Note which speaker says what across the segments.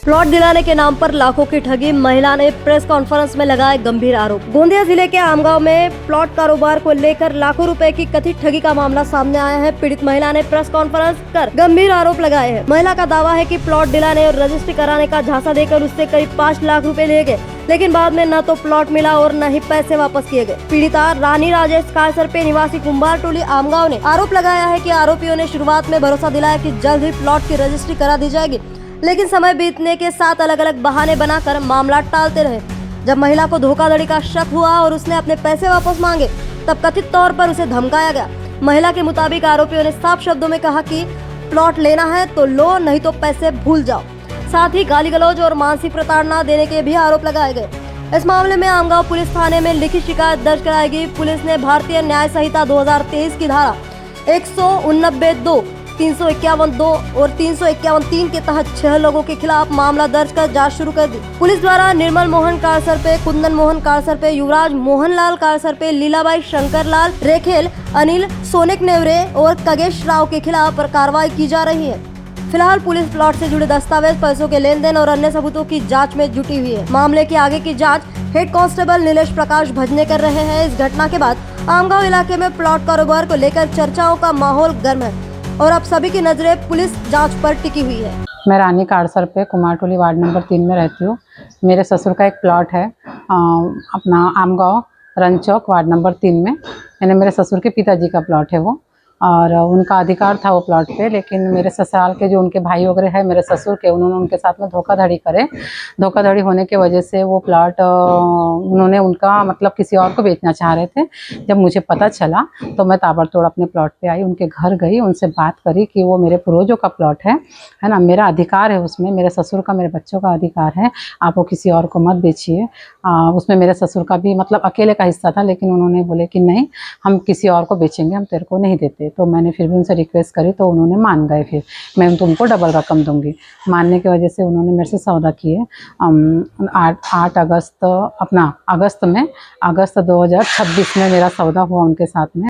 Speaker 1: Plot दिलाने के नाम पर लाखों की ठगी, महिला ने प्रेस कॉन्फ्रेंस में लगाए गंभीर आरोप। गोंदिया जिले के आमगांव में प्लॉट कारोबार को लेकर लाखों रुपए की कथित ठगी का मामला सामने आया है। पीड़ित महिला ने प्रेस कॉन्फ्रेंस कर गंभीर आरोप लगाए हैं। महिला का दावा है कि प्लॉट दिलाने और रजिस्ट्री कराने का झांसा देकर उससे करीब 5 लाख रुपए लिए गए, लेकिन बाद में न तो प्लॉट मिला और न ही पैसे वापस किए गए। पीड़िता रानी राजेश कालसरपे निवासी कुंभार टोली आमगांव ने आरोप लगाया है कि आरोपियों ने शुरुआत में भरोसा दिलाया कि जल्द ही प्लॉट की रजिस्ट्री करा दी जाएगी, लेकिन समय बीतने के साथ अलग अलग बहाने बनाकर मामला टालते रहे। जब महिला को धोखाधड़ी का शक हुआ और उसने अपने पैसे वापस मांगे, तब कथित तौर पर उसे धमकाया गया। महिला के मुताबिक आरोपियों ने साफ शब्दों में कहा कि प्लॉट लेना है तो लो, नहीं तो पैसे भूल जाओ। साथ ही गाली गलौज और मानसिक प्रताड़ना देने के भी आरोप लगाए गए। इस मामले में आमगांव पुलिस थाने में लिखित शिकायत दर्ज कराएगी। पुलिस ने भारतीय न्याय संहिता 2023 की धारा 189(2), 351(2) और 351(3) के तहत 6 लोगों के खिलाफ मामला दर्ज कर जांच शुरू कर दी। पुलिस द्वारा निर्मल मोहन कालसरपे, कुंदन मोहन कालसरपे, युवराज मोहनलाल कालसरपे, लीलाबाई शंकरलाल रेखेल, अनिल सोनेक नेवरे और कगेश राव के खिलाफ कार्रवाई की जा रही है। फिलहाल पुलिस प्लॉट से जुड़े दस्तावेज, पैसों के लेन देन और अन्य सबूतों की जांच में जुटी हुई है। मामले की आगे की जांच हेड कांस्टेबल नीलेश प्रकाश भजने कर रहे हैं। इस घटना के बाद आमगांव इलाके में प्लॉट कारोबार को लेकर चर्चाओं का माहौल गर्म है और अब सभी की नजरें पुलिस जांच पर टिकी हुई है।
Speaker 2: मैं रानी कालसरपे कुंभार टोली वार्ड नंबर 3 में रहती हूँ। मेरे ससुर का एक प्लॉट है अपना आमगांव रनचौक वार्ड नंबर 3 में। यानी मेरे ससुर के पिताजी का प्लॉट है वो, और उनका अधिकार था वो प्लॉट पे, लेकिन मेरे ससुराल के जो उनके भाई वगैरह है मेरे ससुर के, उन्होंने उनके साथ में धोखाधड़ी करे। धोखाधड़ी होने की वजह से वो प्लॉट उन्होंने उनका मतलब किसी और को बेचना चाह रहे थे। जब मुझे पता चला तो मैं ताबड़तोड़ अपने प्लॉट पे आई, उनके घर गई, उनसे बात करी कि वो मेरे पूर्वजों का प्लॉट है ना, मेरा अधिकार है उसमें, मेरे ससुर का, मेरे बच्चों का अधिकार है, आप वो किसी और को मत बेचिए। उसमें मेरे ससुर का भी मतलब अकेले का हिस्सा था, लेकिन उन्होंने बोले कि नहीं, हम किसी और को बेचेंगे, हम तेरे को नहीं देते। तो मैंने फिर भी उनसे रिक्वेस्ट करी तो उन्होंने मान गए। फिर मैं तुमको डबल रकम दूंगी। मानने की वजह से उन्होंने मेरे से सौदा किए। 8 अगस्त अपना अगस्त 2026 में मेरा सौदा हुआ उनके साथ में।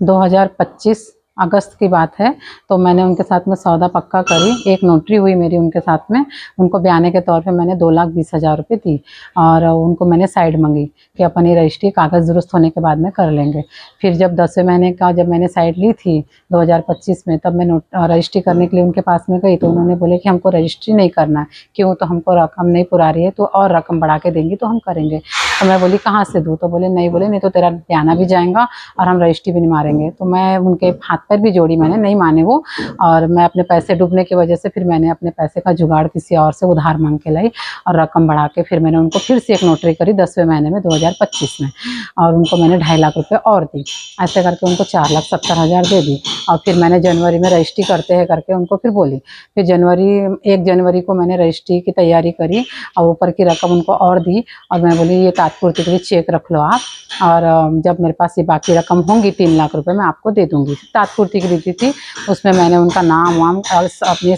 Speaker 2: 2025 अगस्त की बात है। तो मैंने उनके साथ में सौदा पक्का करी, एक नोटरी हुई मेरी उनके साथ में। उनको बयाने के तौर पे मैंने 2,20,000 रुपये दी और उनको मैंने साइड मांगी कि अपनी रजिस्ट्री कागज़ दुरुस्त होने के बाद में कर लेंगे। फिर जब 10वें महीने का जब मैंने साइड ली थी 2025 में, तब मैं रजिस्ट्री करने के लिए उनके पास में गई तो उन्होंने बोले कि हमको रजिस्ट्री नहीं करना है। क्यों? तो हमको रकम नहीं पुरा रही है, तो और रकम बढ़ा के देंगी तो हम करेंगे। तो मैं बोली कहाँ से दूँ? तो बोले नहीं तो तेरा बयाना भी जाएगा और हम रजिस्ट्री भी नहीं मारेंगे। तो मैं उनके हाथ पर भी जोड़ी, मैंने नहीं माने वो, और मैं अपने पैसे डूबने की वजह से फिर मैंने अपने पैसे का जुगाड़ किसी और से उधार मांग के लाई और रकम बढ़ा के फिर मैंने उनको फिर से एक नोटरी करी 10वें महीने में 2025 में, और उनको मैंने 2.5 लाख रुपए और दी। ऐसे करके उनको 4,70,000 दे दी। और फिर मैंने जनवरी में रजिस्ट्री करते हैं करके उनको फिर बोली। फिर 1 जनवरी को मैंने रजिस्ट्री की तैयारी करी और ऊपर की रकम उनको और दी, और मैं बोली ये तात्पूर्ति के लिए चेक रख लो आप, और जब मेरे पास ये बाकी रकम होंगी 3 लाख रुपए मैं आपको दे दूंगी। तात्पूर्ति की दी थी, उसमें मैंने उनका नाम वाम और अपनी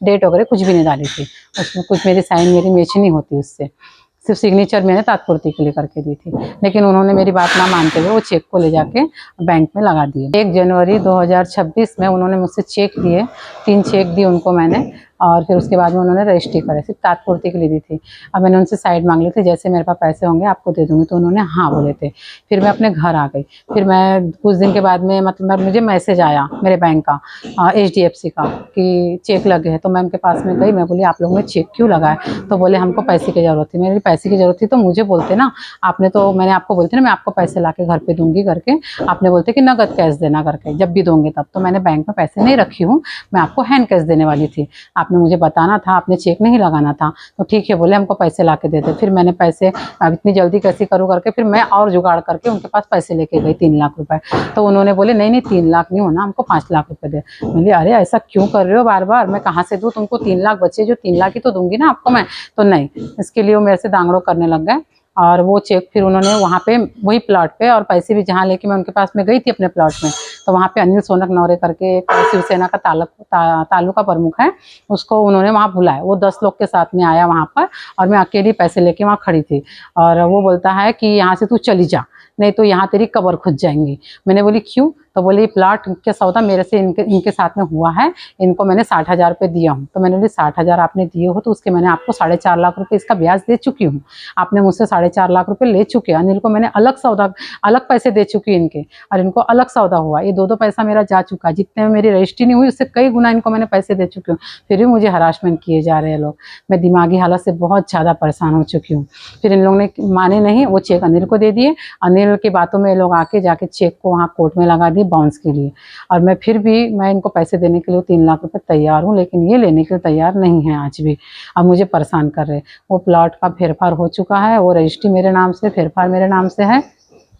Speaker 2: डेट वगैरह कुछ भी नहीं डाली थी। उसमें कुछ मेरी साइन मेरी मैच नहीं होती उससे, सिर्फ सिग्नेचर मैंने तात्पूर्ति के लिए करके दी थी। लेकिन उन्होंने मेरी बात ना मानते हुए वो चेक को ले जाके बैंक में लगा दिए। 1 जनवरी 2026 में उन्होंने मुझसे चेक दिए, 3 चेक दिए उनको मैंने, और फिर उसके बाद में उन्होंने रजिस्ट्री करे, सिर्फ तात्पूर्ति के लिए दी थी। अब मैंने उनसे साइड मांग ली थी, जैसे मेरे पास पैसे होंगे आपको दे दूँगी, तो उन्होंने हाँ बोले थे। फिर मैं अपने घर आ गई। फिर मैं कुछ दिन के बाद में मतलब मुझे मैसेज आया मेरे बैंक का, HDFC का, कि चेक लगे हैं। तो मैं उनके पास में गई, मैं बोली आप लोगों ने चेक क्यों लगाया? तो बोले हमको पैसे की ज़रूरत थी। मेरी पैसे की ज़रूरत थी तो मुझे बोलते ना, आपने तो मैंने आपको बोलते ना मैं आपको पैसे ला के घर पे दूंगी करके, आपने बोलते कि नगद कैश देना करके, जब भी दोगे तब। तो मैंने बैंक में पैसे नहीं रखी हूँ, मैं आपको हैंड कैश देने वाली थी, आपने मुझे बताना था, आपने चेक नहीं लगाना था। तो ठीक है बोले हमको पैसे ला के दे दे। फिर मैंने पैसे अब इतनी जल्दी कैसे करूँ करके फिर मैं और जुगाड़ करके उनके पास पैसे लेके गई 3 लाख रुपए। तो उन्होंने बोले नहीं 3 लाख नहीं होना, हमको 5 लाख रुपए दे। बोले अरे ऐसा क्यों कर रहे हो बार बार, मैं कहाँ से दूँ तुमको 3 लाख? बचे जो 3 लाख ही तो दूंगी ना आपको मैं। तो नहीं, इसके लिए वो मेरे से दांगड़ो करने लग गए। और वो चेक फिर उन्होंने वहाँ पे वही प्लॉट पे, और पैसे भी जहाँ लेके मैं उनके पास में गई थी अपने प्लॉट में, तो वहाँ पे अनिल सोनक नौरे करके एक शिवसेना का तालुका प्रमुख है, उसको उन्होंने वहाँ बुलाया। वो 10 लोग के साथ में आया वहाँ पर, और मैं अकेली पैसे लेके वहाँ खड़ी थी। और वो बोलता है कि यहाँ से तू चली जा, नहीं तो यहाँ तेरी कब्र खुद जाएंगी। मैंने बोली क्यों? तो तो बोले प्लॉट के सौदा मेरे से इनके साथ में हुआ है, इनको मैंने 60,000 रुपये दिया हूँ। तो मैंने बोली 60,000 आपने दिए हो तो उसके मैंने आपको 4.5 लाख रुपये इसका ब्याज दे चुकी हूँ। आपने मुझसे 4.5 लाख रुपये ले चुके। अनिल को मैंने अलग पैसे दे चुकी इनके, और इनको अलग सौदा हुआ। ये 2 पैसा मेरा जा चुका, जितने में मेरी रजिस्ट्री नहीं हुई उससे कई गुना इनको मैंने पैसे दे चुकी हूँ, फिर भी मुझे हरासमेंट किए जा रहे हैं लोग। मैं दिमागी हालत से बहुत ज़्यादा परेशान हो चुकी हूँ। फिर इन लोगों ने माने नहीं, वो चेक अनिल को दे दिए। अनिल की बातों में ये लोग आके जाके चेक को वहाँ कोर्ट में लगा दिए बाउंस के लिए। और मैं फिर भी मैं इनको पैसे देने के लिए 3 लाख रुपए तैयार हूँ, लेकिन ये लेने के लिए तैयार नहीं है आज भी। अब मुझे परेशान कर रहे। वो प्लॉट का फेरफार हो चुका है, वो रजिस्ट्री मेरे नाम से, फेरफार मेरे नाम से है।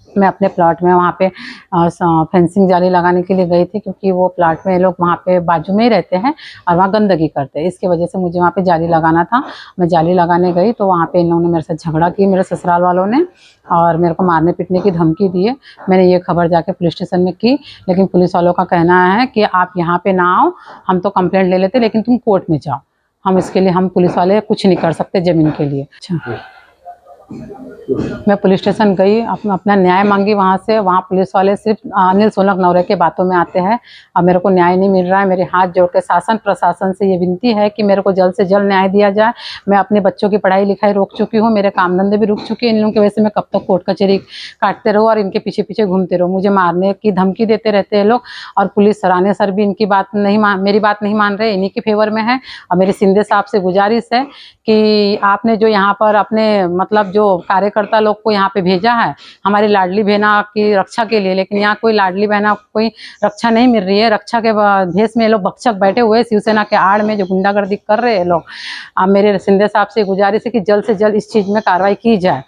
Speaker 2: मैं अपने प्लॉट में वहाँ पे फेंसिंग जाली लगाने के लिए गई थी, क्योंकि वो प्लॉट में लोग वहाँ पे बाजू में ही रहते हैं और वहाँ गंदगी करते हैं। इसकी वजह से मुझे वहाँ पे जाली लगाना था। मैं जाली लगाने गई तो वहाँ पे इन लोगों ने मेरे साथ झगड़ा किया, मेरे ससुराल वालों ने, और मेरे को मारने पीटने की धमकी दी है। मैंने ये खबर जाके पुलिस स्टेशन में की, लेकिन पुलिस वालों का कहना है कि आप यहाँ पर ना आओ, हम तो कंप्लेंट ले लेते, लेकिन तुम कोर्ट में जाओ। हम इसके लिए, हम पुलिस वाले कुछ नहीं कर सकते ज़मीन के लिए। अच्छा, मैं पुलिस स्टेशन गई, अपना न्याय मांगी वहाँ से। वहाँ पुलिस वाले सिर्फ अनिल सोनक नौरे के बातों में आते हैं और मेरे को न्याय नहीं मिल रहा है। मेरे हाथ जोड़ के शासन प्रशासन से ये विनती है कि मेरे को जल्द से जल्द न्याय दिया जाए। मैं अपने बच्चों की पढ़ाई लिखाई रोक चुकी हूँ, मेरे काम धंधे भी रुक चुके हैं। इन लोगों की वजह से मैं कब तक कोर्ट कचहरी काटते रहूँ और इनके पीछे पीछे घूमते रहूँ। मुझे मारने की धमकी देते रहते हैं लोग, और पुलिस सराहने सर भी इनकी बात मेरी बात नहीं मान रहे, इन्हीं के फेवर में है। और मेरे सिंधे साहब से गुजारिश है कि आपने जो यहाँ पर अपने मतलब जो कार्यकर्ता लोग को यहाँ पे भेजा है हमारी लाडली बहना की रक्षा के लिए, लेकिन यहाँ कोई लाडली बहना कोई रक्षा नहीं मिल रही है। रक्षा के भेष में लोग भक्षक बैठे हुए शिवसेना के आड़ में जो गुंडागर्दी कर रहे हैं लोग। अब मेरे सिंधे साहब से गुजारिश है कि जल्द से जल्द इस चीज में कार्रवाई की जाए।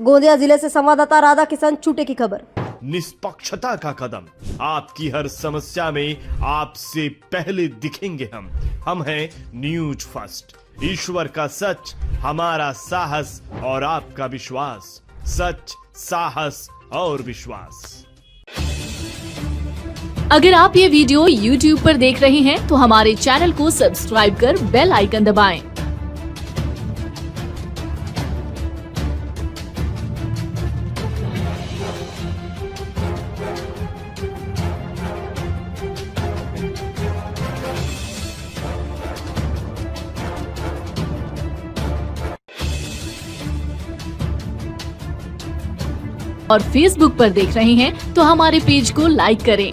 Speaker 1: गोंदिया जिले से संवाददाता राधा किशन चूटे की खबर।
Speaker 3: निष्पक्षता का कदम, आपकी हर समस्या में आपसे पहले दिखेंगे हम हैं न्यूज फर्स्ट। ईश्वर का सच, हमारा साहस और आपका विश्वास। सच, साहस और विश्वास।
Speaker 4: अगर आप ये वीडियो YouTube पर देख रहे हैं तो हमारे चैनल को सब्सक्राइब कर बेल आइकन दबाएं। और Facebook पर देख रहे हैं तो हमारे पेज को लाइक करें।